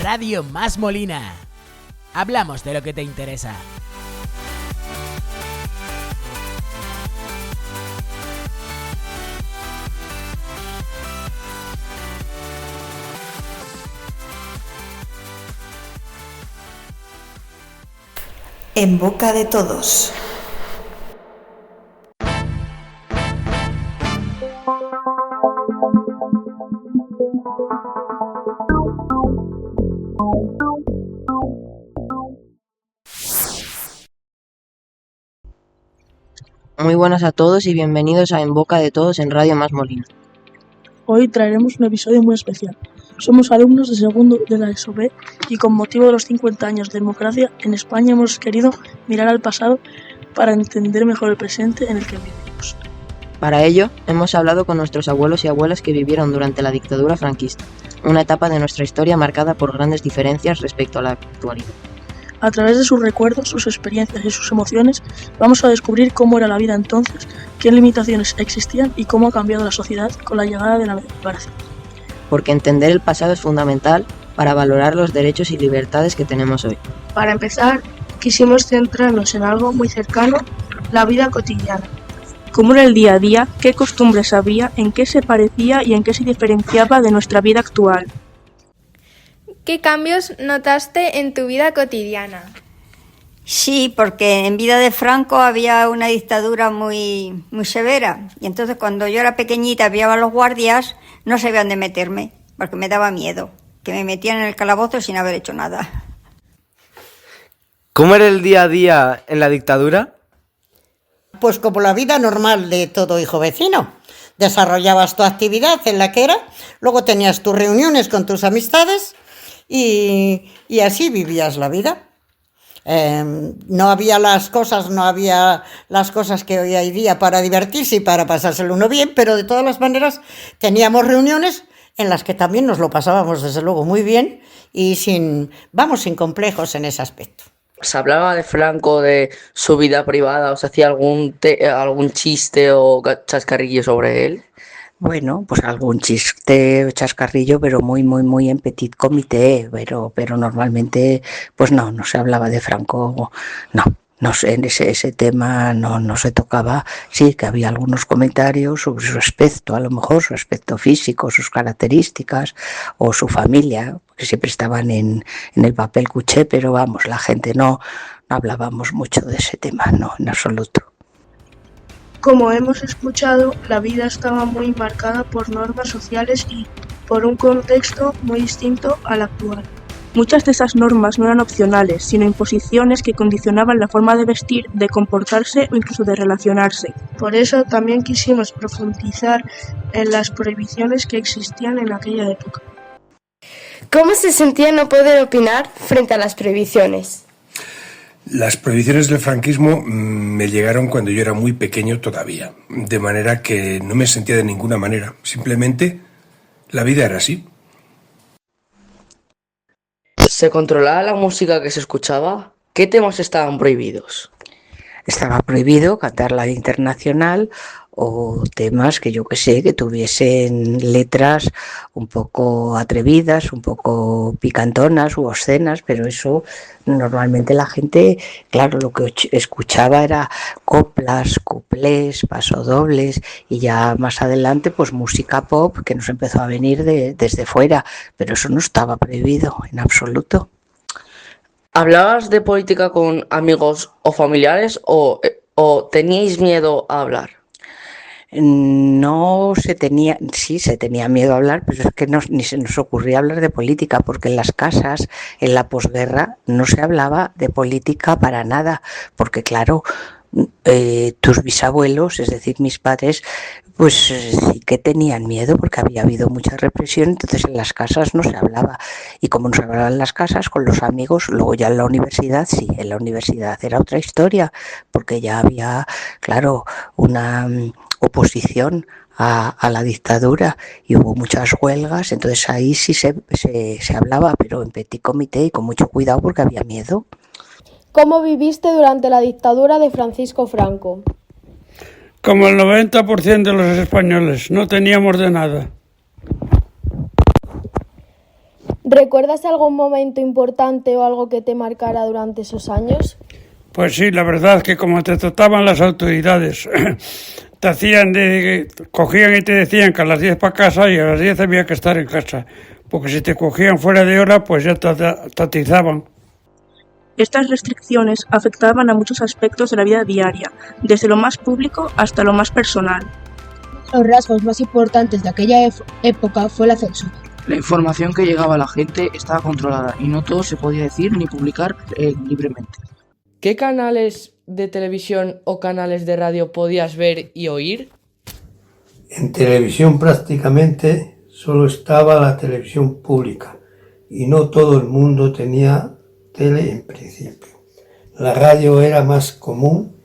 Radio Más Molina. Hablamos de lo que te interesa. En boca de todos. Muy buenas a todos y bienvenidos a En Boca de Todos en Radio Más Molina. Hoy traeremos un episodio muy especial. Somos alumnos de segundo de la ESO B y con motivo de los 50 años de democracia en España hemos querido mirar al pasado para entender mejor el presente en el que vivimos. Para ello, hemos hablado con nuestros abuelos y abuelas que vivieron durante la dictadura franquista, una etapa de nuestra historia marcada por grandes diferencias respecto a la actualidad. A través de sus recuerdos, sus experiencias y sus emociones, vamos a descubrir cómo era la vida entonces, qué limitaciones existían y cómo ha cambiado la sociedad con la llegada de la democracia. Porque entender el pasado es fundamental para valorar los derechos y libertades que tenemos hoy. Para empezar, quisimos centrarnos en algo muy cercano, la vida cotidiana. ¿Cómo era el día a día? ¿Qué costumbres había? ¿En qué se parecía y en qué se diferenciaba de nuestra vida actual? ¿Qué cambios notaste en tu vida cotidiana? Sí, porque en vida de Franco había una dictadura muy severa. Y entonces cuando yo era pequeñita veía a los guardias, no sabía dónde meterme, porque me daba miedo, que me metían en el calabozo sin haber hecho nada. ¿Cómo era el día a día en la dictadura? Pues como la vida normal de todo hijo vecino. Desarrollabas tu actividad en la que era, luego tenías tus reuniones con tus amistades y así vivías la vida. No había las cosas que hoy hay día para divertirse y para pasárselo uno bien, pero de todas las maneras teníamos reuniones en las que también nos lo pasábamos desde luego muy bien y sin complejos en ese aspecto. ¿Se hablaba de Franco, de su vida privada? ¿O se hacía algún chiste o chascarrillo sobre él? Bueno, pues algún chiste, chascarrillo, pero muy en petit comité, pero normalmente, pues no se hablaba de Franco, no sé, en ese tema no se tocaba. Sí que había algunos comentarios sobre su aspecto, a lo mejor su aspecto físico, sus características o su familia, que siempre estaban en el papel cuché, pero vamos, la gente no hablábamos mucho de ese tema, no, en absoluto. Como hemos escuchado, la vida estaba muy marcada por normas sociales y por un contexto muy distinto al actual. Muchas de esas normas no eran opcionales, sino imposiciones que condicionaban la forma de vestir, de comportarse o incluso de relacionarse. Por eso también quisimos profundizar en las prohibiciones que existían en aquella época. ¿Cómo se sentía no poder opinar frente a las prohibiciones? Las prohibiciones del franquismo me llegaron cuando yo era muy pequeño todavía, de manera que no me sentía de ninguna manera, simplemente la vida era así. ¿Se controlaba la música que se escuchaba? ¿Qué temas estaban prohibidos? Estaba prohibido cantar la internacional o temas que que tuviesen letras un poco atrevidas, un poco picantonas u obscenas, pero eso normalmente la gente, claro, lo que escuchaba era coplas, cuplés, pasodobles y ya más adelante pues música pop que nos empezó a venir desde fuera, pero eso no estaba prohibido en absoluto. ¿Hablabas de política con amigos o familiares o teníais miedo a hablar? Sí se tenía miedo a hablar, pero es que ni se nos ocurría hablar de política, porque en las casas, en la posguerra, no se hablaba de política para nada, porque claro, tus bisabuelos, es decir, mis padres, pues sí que tenían miedo porque había habido mucha represión, entonces en las casas no se hablaba. Y como no se hablaba en las casas, con los amigos, luego ya en la universidad, sí, en la universidad era otra historia, porque ya había, claro, una oposición a la dictadura y hubo muchas huelgas, entonces ahí sí se hablaba, pero en petit comité y con mucho cuidado porque había miedo. ¿Cómo viviste durante la dictadura de Francisco Franco? Como el 90% de los españoles, no teníamos de nada. ¿Recuerdas algún momento importante o algo que te marcara durante esos años? Pues sí, la verdad es que como te trataban las autoridades, cogían y te decían que a las 10 para casa y a las 10 había que estar en casa, porque si te cogían fuera de hora, pues ya te atizaban. Estas restricciones afectaban a muchos aspectos de la vida diaria, desde lo más público hasta lo más personal. Los rasgos más importantes de aquella época fue la censura. La información que llegaba a la gente estaba controlada y no todo se podía decir ni publicar libremente. ¿Qué canales de televisión o canales de radio podías ver y oír? En televisión prácticamente solo estaba la televisión pública y no todo el mundo tenía tele en principio. La radio era más común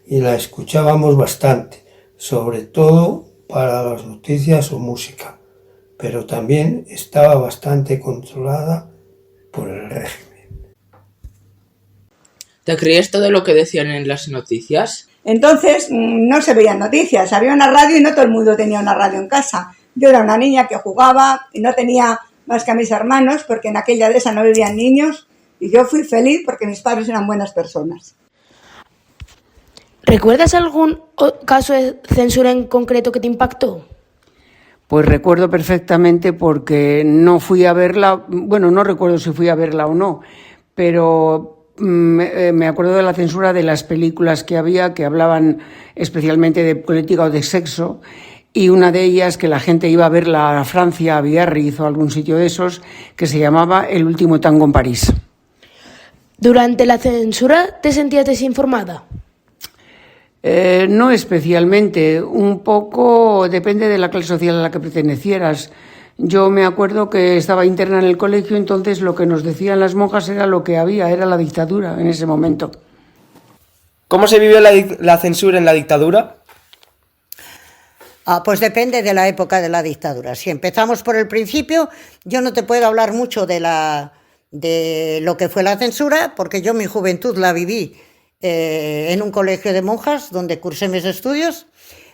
y la escuchábamos bastante, sobre todo para las noticias o música, pero también estaba bastante controlada por el régimen. ¿Te creías todo lo que decían en las noticias? Entonces no se veían noticias, había una radio y no todo el mundo tenía una radio en casa. Yo era una niña que jugaba y no tenía más que a mis hermanos porque en aquella de esa no vivían niños y yo fui feliz porque mis padres eran buenas personas. ¿Recuerdas algún caso de censura en concreto que te impactó? Pues recuerdo perfectamente porque no fui a verla, bueno, no recuerdo si fui a verla o no, pero me acuerdo de la censura de las películas que había que hablaban especialmente de política o de sexo, y una de ellas que la gente iba a verla a Francia, a Biarritz o a algún sitio de esos, que se llamaba El último tango en París. ¿Durante la censura te sentías desinformada? No especialmente, un poco depende de la clase social a la que pertenecieras. Yo me acuerdo que estaba interna en el colegio, entonces lo que nos decían las monjas era lo que había, era la dictadura en ese momento. ¿Cómo se vivió la censura en la dictadura? Pues depende de la época de la dictadura. Si empezamos por el principio, yo no te puedo hablar mucho de lo que fue la censura, porque yo mi juventud la viví en un colegio de monjas donde cursé mis estudios.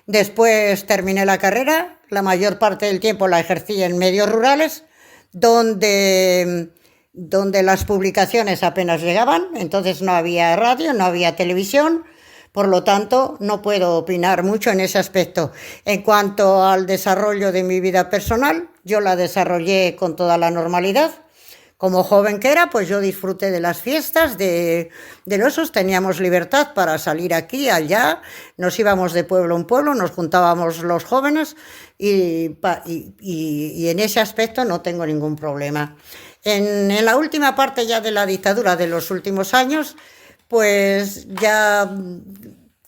Después terminé la carrera, la mayor parte del tiempo la ejercí en medios rurales, donde las publicaciones apenas llegaban, entonces no había radio, no había televisión, por lo tanto no puedo opinar mucho en ese aspecto. En cuanto al desarrollo de mi vida personal, yo la desarrollé con toda la normalidad. Como joven que era, pues yo disfruté de las fiestas, de los osos, teníamos libertad para salir aquí, allá, nos íbamos de pueblo en pueblo, nos juntábamos los jóvenes y en ese aspecto no tengo ningún problema. En la última parte ya de la dictadura de los últimos años, pues ya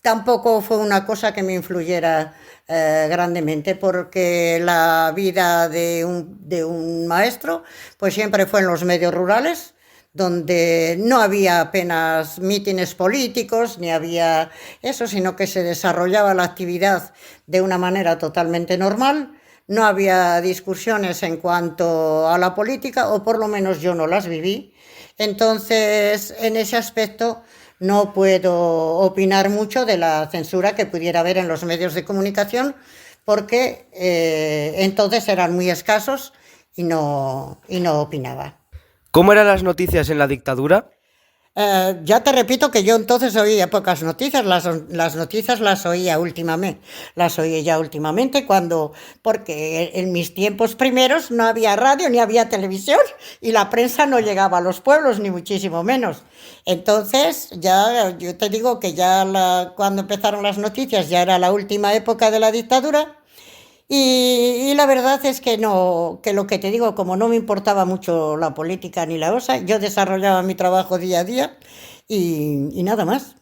tampoco fue una cosa que me influyera grandemente, porque la vida de un maestro pues siempre fue en los medios rurales, donde no había apenas mítines políticos, ni había eso, sino que se desarrollaba la actividad de una manera totalmente normal. No había discusiones en cuanto a la política, o por lo menos yo no las viví. Entonces, en ese aspecto no puedo opinar mucho de la censura que pudiera haber en los medios de comunicación, porque entonces eran muy escasos y no opinaba. ¿Cómo eran las noticias en la dictadura? Ya te repito que yo entonces oía pocas noticias, las noticias las oía ya últimamente porque en mis tiempos primeros no había radio ni había televisión y la prensa no llegaba a los pueblos ni muchísimo menos. Entonces ya yo te digo que ya cuando empezaron las noticias ya era la última época de la dictadura. Y la verdad es que lo que te digo, como no me importaba mucho la política ni la cosa, yo desarrollaba mi trabajo día a día y nada más.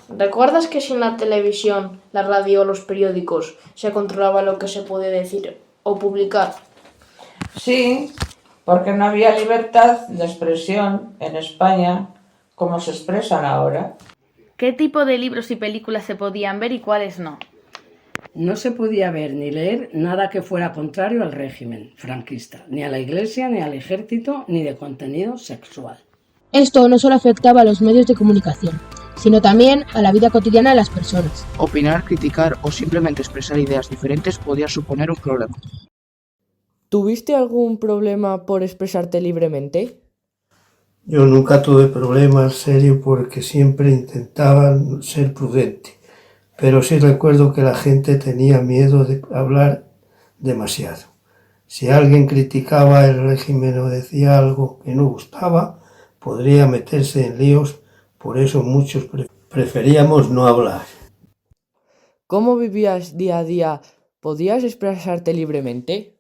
¿Recuerdas que sin la televisión, la radio o los periódicos se controlaba lo que se podía decir o publicar? Sí, porque no había libertad de expresión en España como se expresan ahora. ¿Qué tipo de libros y películas se podían ver y cuáles no? No se podía ver ni leer nada que fuera contrario al régimen franquista, ni a la Iglesia, ni al ejército, ni de contenido sexual. Esto no solo afectaba a los medios de comunicación, sino también a la vida cotidiana de las personas. Opinar, criticar o simplemente expresar ideas diferentes podía suponer un problema. ¿Tuviste algún problema por expresarte libremente? Yo nunca tuve problemas serios porque siempre intentaba ser prudente, pero sí recuerdo que la gente tenía miedo de hablar demasiado. Si alguien criticaba el régimen o decía algo que no gustaba, podría meterse en líos, por eso muchos preferíamos no hablar. ¿Cómo vivías día a día? ¿Podías expresarte libremente?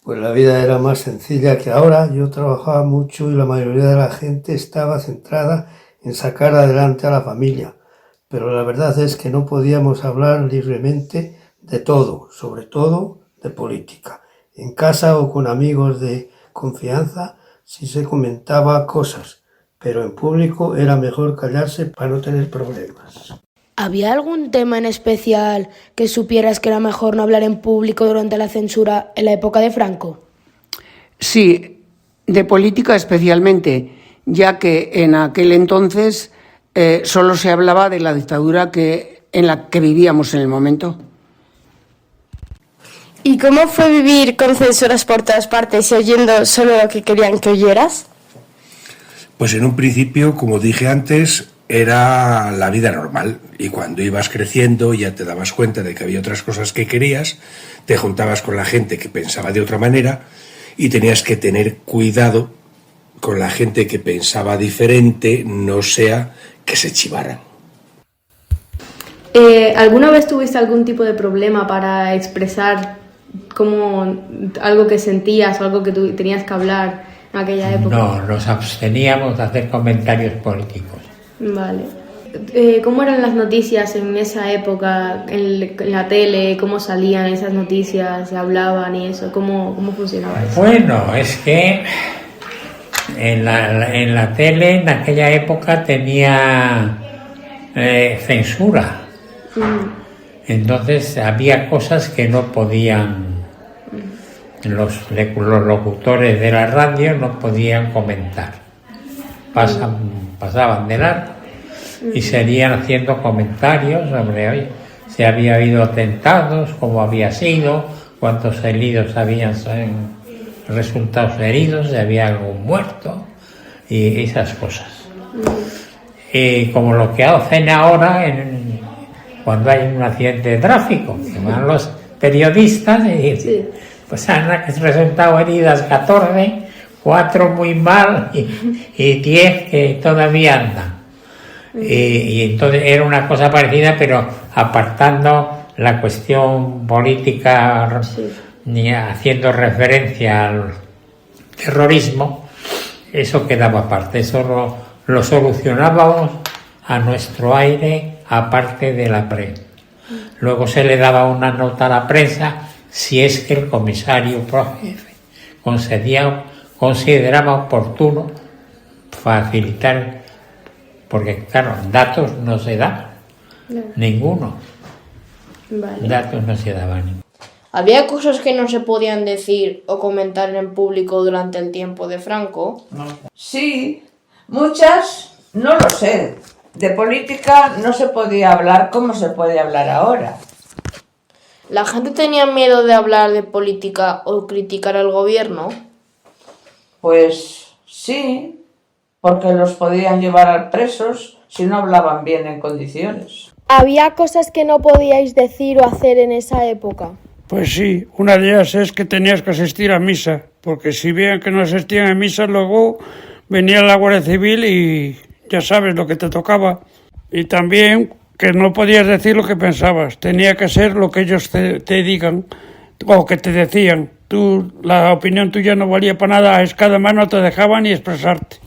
Pues la vida era más sencilla que ahora. Yo trabajaba mucho y la mayoría de la gente estaba centrada en sacar adelante a la familia. Pero la verdad es que no podíamos hablar libremente de todo, sobre todo de política. En casa o con amigos de confianza sí se comentaba cosas, pero en público era mejor callarse para no tener problemas. ¿Había algún tema en especial que supieras que era mejor no hablar en público durante la censura en la época de Franco? Sí, de política especialmente, ya que en aquel entonces solo se hablaba de la dictadura en la que vivíamos en el momento. ¿Y cómo fue vivir con censuras por todas partes y oyendo solo lo que querían que oyeras? Pues en un principio, como dije antes, era la vida normal, y cuando ibas creciendo ya te dabas cuenta de que había otras cosas que querías, te juntabas con la gente que pensaba de otra manera y tenías que tener cuidado con la gente que pensaba diferente, no sea que se chivaran. ¿Alguna vez tuviste algún tipo de problema para expresar como algo que sentías o algo que tú tenías que hablar en aquella época? No, nos absteníamos de hacer comentarios políticos. Vale. ¿Cómo eran las noticias en esa época, en la tele? ¿Cómo salían esas noticias? ¿Se hablaban y eso? ¿Cómo funcionaba eso? Bueno, es que en la tele en aquella época tenía censura. Entonces había cosas que no podían, los locutores de la radio no podían comentar. Pasaban de largo y seguían haciendo comentarios sobre, oye, si había habido atentados, cómo había sido, cuántos heridos habían resultado heridos, si había algún muerto y esas cosas. Y como lo que hacen ahora cuando hay un accidente de tráfico, que van los periodistas y dicen, pues han resultado heridas 14, 4 muy mal y 10 que todavía andan. Y entonces era una cosa parecida, pero apartando la cuestión política, ni haciendo referencia al terrorismo, eso quedaba aparte, eso lo solucionábamos a nuestro aire, aparte de la prensa. Luego se le daba una nota a la prensa si es que el comisario jefe consideraba oportuno facilitar, porque claro, datos no se daban, ninguno. Vale. Datos no se daban. ¿Había cosas que no se podían decir o comentar en público durante el tiempo de Franco? Sí, muchas, no lo sé. De política no se podía hablar como se puede hablar ahora. ¿La gente tenía miedo de hablar de política o criticar al gobierno? Pues sí, porque los podían llevar a presos si no hablaban bien en condiciones. ¿Había cosas que no podíais decir o hacer en esa época? Pues sí, una de ellas es que tenías que asistir a misa, porque si veían que no asistían a misa, luego venía la Guardia Civil y ya sabes lo que te tocaba. Y también que no podías decir lo que pensabas, tenía que ser lo que ellos te digan o que te decían. La opinión tuya no valía para nada, a escada mano te dejaban ni expresarte.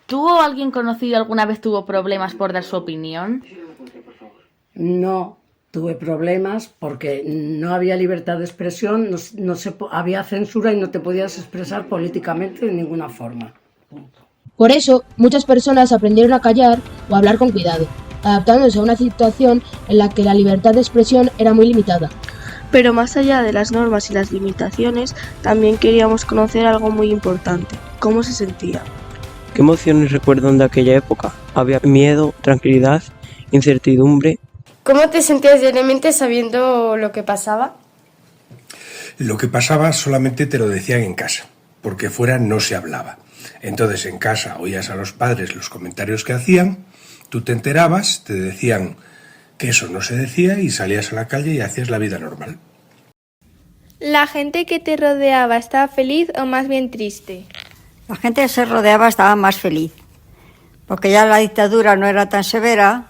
¿Tú o alguien conocido alguna vez tuvo problemas por dar su opinión? No tuve problemas porque no había libertad de expresión, había censura y no te podías expresar políticamente de ninguna forma. Por eso, muchas personas aprendieron a callar o a hablar con cuidado, adaptándose a una situación en la que la libertad de expresión era muy limitada. Pero más allá de las normas y las limitaciones, también queríamos conocer algo muy importante: cómo se sentía. ¿Qué emociones recuerdan de aquella época? ¿Había miedo, tranquilidad, incertidumbre? ¿Cómo te sentías diariamente sabiendo lo que pasaba? Lo que pasaba solamente te lo decían en casa, porque fuera no se hablaba. Entonces en casa oías a los padres los comentarios que hacían, tú te enterabas, te decían que eso no se decía y salías a la calle y hacías la vida normal. ¿La gente que te rodeaba estaba feliz o más bien triste? La gente que se rodeaba estaba más feliz, porque ya la dictadura no era tan severa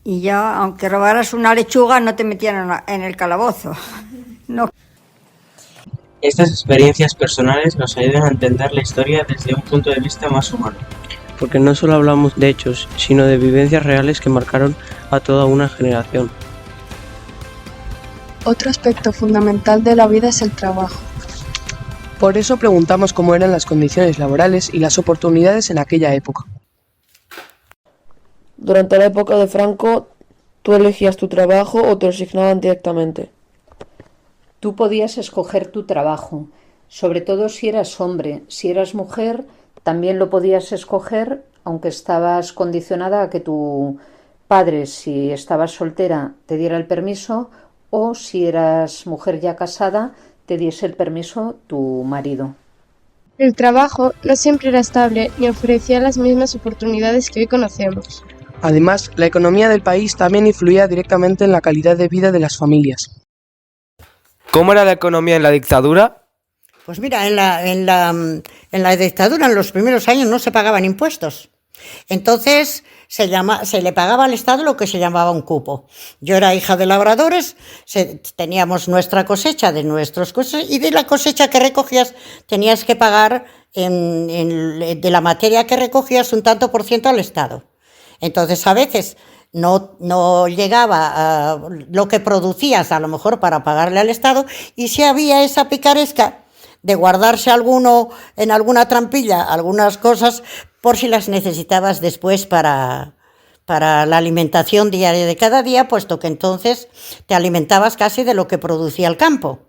y ya, aunque robaras una lechuga, no te metían en el calabozo. No. Estas experiencias personales nos ayudan a entender la historia desde un punto de vista más humano. Porque no solo hablamos de hechos, sino de vivencias reales que marcaron a toda una generación. Otro aspecto fundamental de la vida es el trabajo. Por eso preguntamos cómo eran las condiciones laborales y las oportunidades en aquella época. Durante la época de Franco, ¿tú elegías tu trabajo o te lo asignaban directamente? Tú podías escoger tu trabajo, sobre todo si eras hombre. Si eras mujer, también lo podías escoger, aunque estabas condicionada a que tu padre, si estabas soltera, te diera el permiso, o si eras mujer ya casada, te diese el permiso tu marido. El trabajo no siempre era estable ni ofrecía las mismas oportunidades que hoy conocemos. Además, la economía del país también influía directamente en la calidad de vida de las familias. ¿Cómo era la economía en la dictadura? Pues mira, en la dictadura, en los primeros años, no se pagaban impuestos. Entonces se le pagaba al Estado lo que se llamaba un cupo. Yo era hija de labradores, teníamos nuestra cosecha de nuestros cosas y de la cosecha que recogías tenías que pagar de la materia que recogías un tanto por ciento al Estado. Entonces a veces no llegaba a lo que producías a lo mejor para pagarle al Estado, y si había esa picaresca de guardarse en alguna trampilla algunas cosas por si las necesitabas después para la alimentación diaria de cada día, puesto que entonces te alimentabas casi de lo que producía el campo.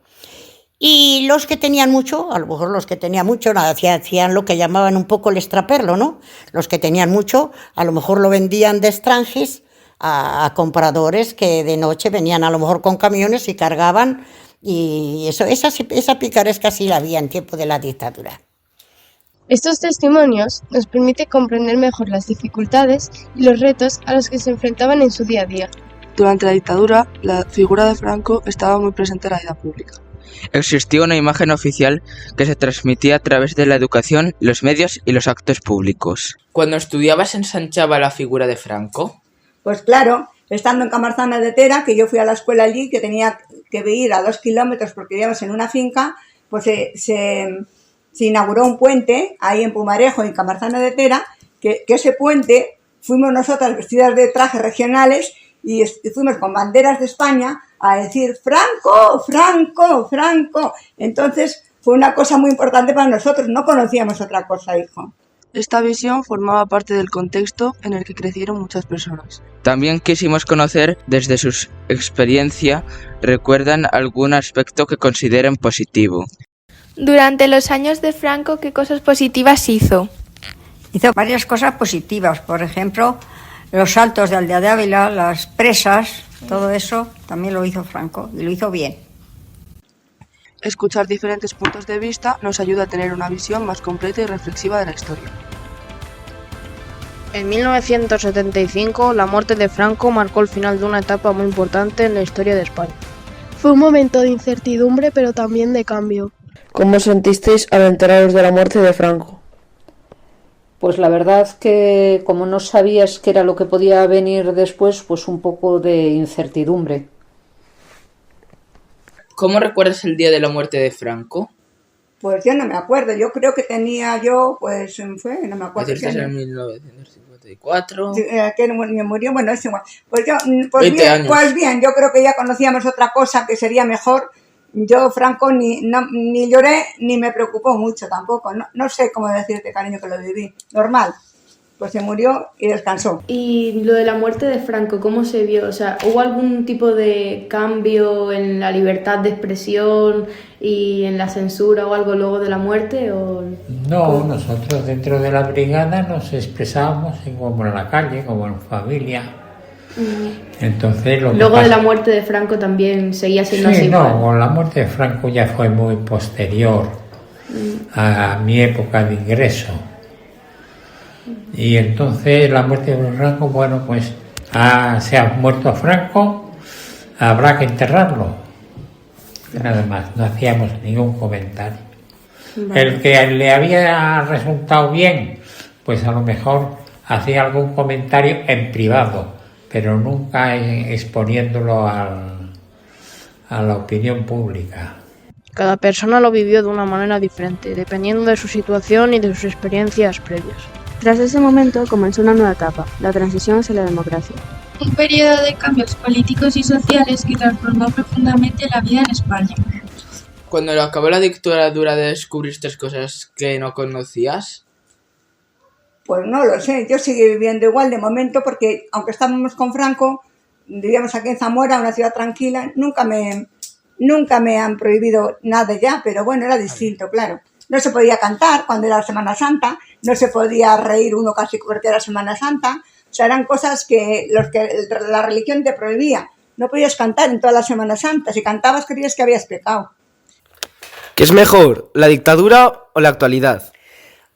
Y los que tenían mucho, a lo mejor los que tenían mucho hacían lo que llamaban un poco el extraperlo, ¿no? Los que tenían mucho a lo mejor lo vendían de extranjis a compradores que de noche venían a lo mejor con camiones y cargaban, y esa picaresca sí la había en tiempo de la dictadura. Estos testimonios nos permiten comprender mejor las dificultades y los retos a los que se enfrentaban en su día a día. Durante la dictadura, la figura de Franco estaba muy presente en la vida pública. Existía una imagen oficial que se transmitía a través de la educación, los medios y los actos públicos. ¿Cuando estudiabas ensanchaba la figura de Franco? Pues claro, estando en Camarzana de Tera, que yo fui a la escuela allí, que tenía que ir a 2 kilómetros porque vivíamos en una finca, pues se inauguró un puente ahí en Pumarejo, en Camarzana de Tera, que ese puente fuimos nosotras vestidas de trajes regionales y fuimos con banderas de España a decir Franco, Franco, Franco. Entonces fue una cosa muy importante para nosotros, no conocíamos otra cosa, hijo. Esta visión formaba parte del contexto en el que crecieron muchas personas. También quisimos conocer desde su experiencia, ¿recuerdan algún aspecto que consideren positivo? Durante los años de Franco, ¿qué cosas positivas hizo? Hizo varias cosas positivas, por ejemplo, los saltos de Aldea de Ávila, las presas, todo eso también lo hizo Franco y lo hizo bien. Escuchar diferentes puntos de vista nos ayuda a tener una visión más completa y reflexiva de la historia. En 1975, la muerte de Franco marcó el final de una etapa muy importante en la historia de España. Fue un momento de incertidumbre, pero también de cambio. ¿Cómo sentisteis al enteraros de la muerte de Franco? Pues la verdad que como no sabías qué era lo que podía venir después, pues un poco de incertidumbre. ¿Cómo recuerdas el día de la muerte de Franco? Pues yo no me acuerdo, yo creo que tenía yo, pues no me acuerdo. ¿Estás en 1954? Que me murió, bueno, es igual. Pues bien, yo creo que ya conocíamos otra cosa que sería mejor. Yo, Franco, ni lloré ni me preocupó mucho tampoco. No sé cómo decirte, cariño, que lo viví. Normal. Pues se murió y descansó. Y lo de la muerte de Franco, ¿cómo se vio? O sea, ¿hubo algún tipo de cambio en la libertad de expresión y en la censura o algo luego de la muerte? No, nosotros dentro de la brigada nos expresábamos como en la calle, como en familia. Entonces, Luego de la muerte de Franco también seguía siendo así. No, con la muerte de Franco ya fue muy posterior a mi época de ingreso. Y entonces la muerte de Franco, bueno, pues se ha muerto Franco, habrá que enterrarlo. Nada más, no hacíamos ningún comentario. Vale. El que le había resultado bien, pues a lo mejor hacía algún comentario en privado, pero nunca exponiéndolo a la opinión pública. Cada persona lo vivió de una manera diferente, dependiendo de su situación y de sus experiencias previas. Tras ese momento comenzó una nueva etapa, la transición hacia la democracia. Un periodo de cambios políticos y sociales que transformó profundamente la vida en España. Cuando acabó la dictadura, ¿descubriste cosas que no conocías? Pues no lo sé, yo sigo viviendo igual de momento porque aunque estábamos con Franco, vivíamos aquí en Zamora, una ciudad tranquila, nunca me han prohibido nada ya, pero bueno, era distinto, claro. No se podía cantar cuando era Semana Santa, no se podía reír uno casi porque era Semana Santa, o sea, eran cosas que la religión te prohibía. No podías cantar en toda la Semana Santa, si cantabas creías que habías pecado. ¿Qué es mejor, la dictadura o la actualidad?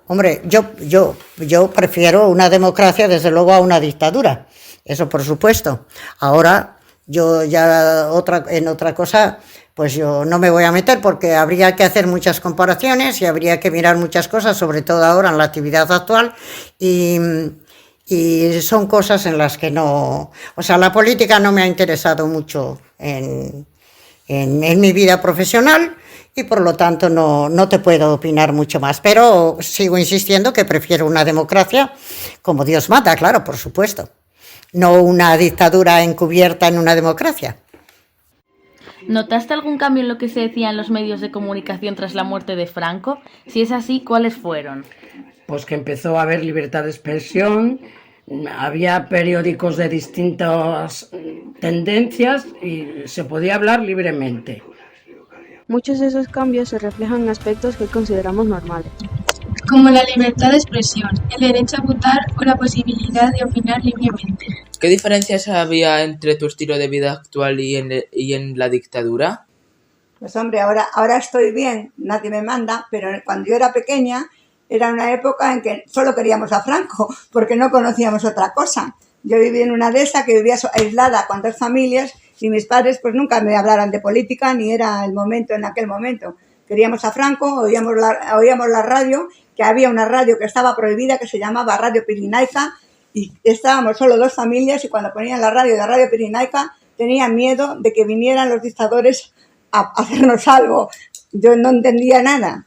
Hombre, yo prefiero una democracia desde luego a una dictadura, eso por supuesto. Ahora yo ya en otra cosa pues yo no me voy a meter porque habría que hacer muchas comparaciones y habría que mirar muchas cosas, sobre todo ahora en la actividad actual, y son cosas en las que no... O sea, la política no me ha interesado mucho en mi vida profesional y por lo tanto no te puedo opinar mucho más, pero sigo insistiendo que prefiero una democracia como Dios manda, claro, por supuesto, no una dictadura encubierta en una democracia. ¿Notaste algún cambio en lo que se decía en los medios de comunicación tras la muerte de Franco? Si es así, ¿cuáles fueron? Pues que empezó a haber libertad de expresión, había periódicos de distintas tendencias y se podía hablar libremente. Muchos de esos cambios se reflejan en aspectos que consideramos normales, como la libertad de expresión, el derecho a votar o la posibilidad de opinar libremente. ¿Qué diferencias había entre tu estilo de vida actual y en la dictadura? Pues hombre, ahora estoy bien, nadie me manda, pero cuando yo era pequeña era una época en que solo queríamos a Franco, porque no conocíamos otra cosa. Yo viví en una dehesa que vivía aislada con 2 familias y mis padres pues nunca me hablaran de política ni era el momento en aquel momento. Queríamos a Franco, oíamos la radio, que había una radio que estaba prohibida que se llamaba Radio Pirinaica y estábamos solo 2 familias y cuando ponían la radio de Radio Pirinaica tenían miedo de que vinieran los dictadores a hacernos algo. Yo no entendía nada.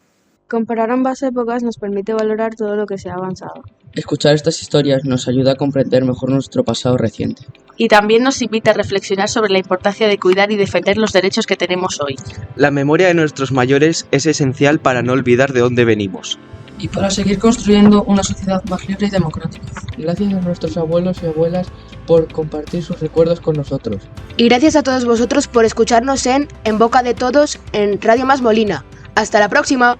Comparar ambas épocas nos permite valorar todo lo que se ha avanzado. Escuchar estas historias nos ayuda a comprender mejor nuestro pasado reciente. Y también nos invita a reflexionar sobre la importancia de cuidar y defender los derechos que tenemos hoy. La memoria de nuestros mayores es esencial para no olvidar de dónde venimos. Y para seguir construyendo una sociedad más libre y democrática. Gracias a nuestros abuelos y abuelas por compartir sus recuerdos con nosotros. Y gracias a todos vosotros por escucharnos en Boca de Todos en Radio Más Molina. ¡Hasta la próxima!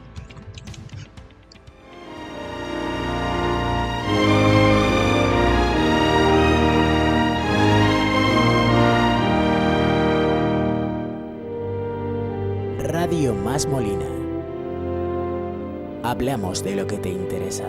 Radio Más Molina. Hablamos de lo que te interesa.